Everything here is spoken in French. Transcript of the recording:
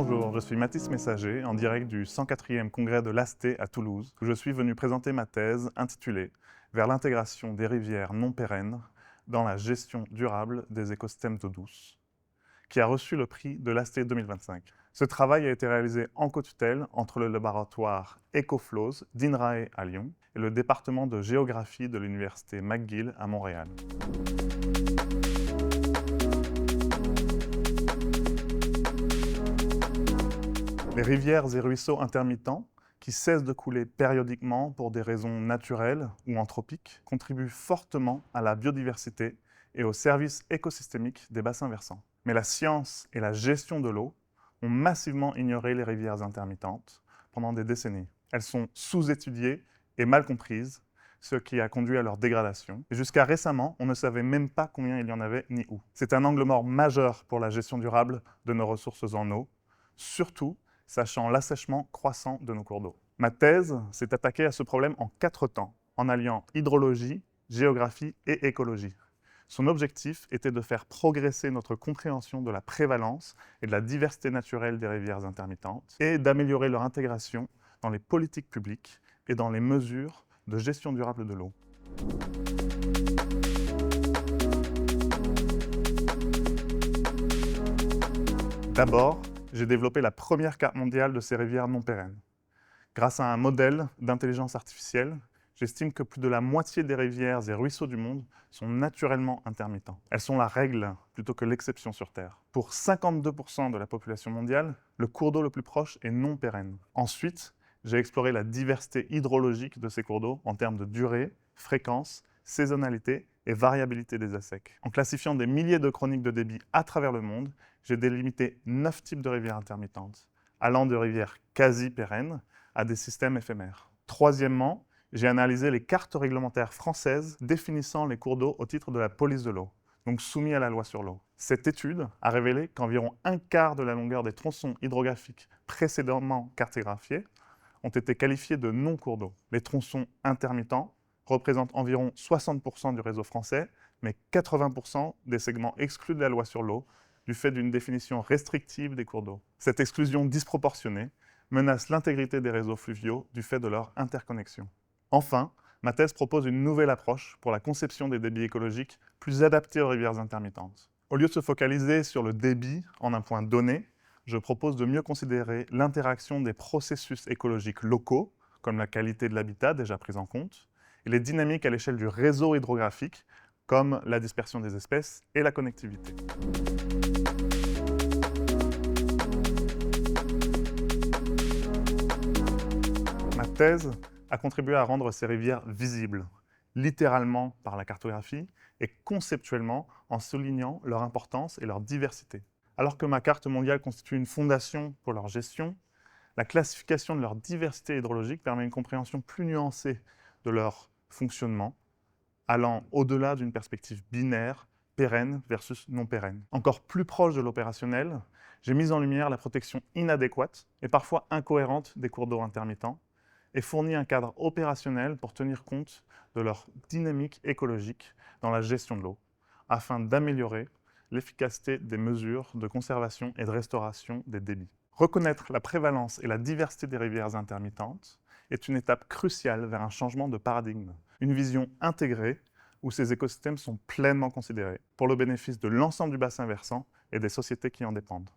Bonjour, je suis Mathis Messager, en direct du 104e congrès de l'ASTE à Toulouse, où je suis venu présenter ma thèse intitulée « Vers l'intégration des rivières non pérennes dans la gestion durable des écosystèmes d'eau douce », qui a reçu le prix de l'ASTE 2025. Ce travail a été réalisé en co-tutelle entre le laboratoire EcoFlows d'INRAE à Lyon et le département de géographie de l'université McGill à Montréal. Les rivières et ruisseaux intermittents, qui cessent de couler périodiquement pour des raisons naturelles ou anthropiques, contribuent fortement à la biodiversité et au service écosystémique des bassins versants. Mais la science et la gestion de l'eau ont massivement ignoré les rivières intermittentes pendant des décennies. Elles sont sous-étudiées et mal comprises, ce qui a conduit à leur dégradation. Et jusqu'à récemment, on ne savait même pas combien il y en avait ni où. C'est un angle mort majeur pour la gestion durable de nos ressources en eau, surtout sachant l'assèchement croissant de nos cours d'eau. Ma thèse s'est attaquée à ce problème en 4 temps, en alliant hydrologie, géographie et écologie. Son objectif était de faire progresser notre compréhension de la prévalence et de la diversité naturelle des rivières intermittentes et d'améliorer leur intégration dans les politiques publiques et dans les mesures de gestion durable de l'eau. D'abord, j'ai développé la première carte mondiale de ces rivières non pérennes. Grâce à un modèle d'intelligence artificielle, j'estime que plus de la moitié des rivières et ruisseaux du monde sont naturellement intermittents. Elles sont la règle plutôt que l'exception sur Terre. Pour 52% de la population mondiale, le cours d'eau le plus proche est non pérenne. Ensuite, j'ai exploré la diversité hydrologique de ces cours d'eau en termes de durée, fréquence, saisonnalité et variabilité des assecs. En classifiant des milliers de chroniques de débit à travers le monde, j'ai délimité 9 types de rivières intermittentes, allant de rivières quasi pérennes à des systèmes éphémères. Troisièmement, j'ai analysé les cartes réglementaires françaises définissant les cours d'eau au titre de la police de l'eau, donc soumis à la loi sur l'eau. Cette étude a révélé qu'environ un quart de la longueur des tronçons hydrographiques précédemment cartographiés ont été qualifiés de non-cours d'eau. Les tronçons intermittents représentent environ 60% du réseau français, mais 80% des segments exclus de la loi sur l'eau du fait d'une définition restrictive des cours d'eau. Cette exclusion disproportionnée menace l'intégrité des réseaux fluviaux du fait de leur interconnexion. Enfin, ma thèse propose une nouvelle approche pour la conception des débits écologiques plus adaptés aux rivières intermittentes. Au lieu de se focaliser sur le débit en un point donné, je propose de mieux considérer l'interaction des processus écologiques locaux, comme la qualité de l'habitat déjà prise en compte, et les dynamiques à l'échelle du réseau hydrographique, comme la dispersion des espèces et la connectivité. Ma thèse a contribué à rendre ces rivières visibles, littéralement par la cartographie et conceptuellement en soulignant leur importance et leur diversité. Alors que ma carte mondiale constitue une fondation pour leur gestion, la classification de leur diversité hydrologique permet une compréhension plus nuancée de leur fonctionnement, allant au-delà d'une perspective binaire, pérenne versus non pérenne. Encore plus proche de l'opérationnel, j'ai mis en lumière la protection inadéquate et parfois incohérente des cours d'eau intermittents et fourni un cadre opérationnel pour tenir compte de leur dynamique écologique dans la gestion de l'eau, afin d'améliorer l'efficacité des mesures de conservation et de restauration des débits. Reconnaître la prévalence et la diversité des rivières intermittentes est une étape cruciale vers un changement de paradigme, une vision intégrée où ces écosystèmes sont pleinement considérés pour le bénéfice de l'ensemble du bassin versant et des sociétés qui en dépendent.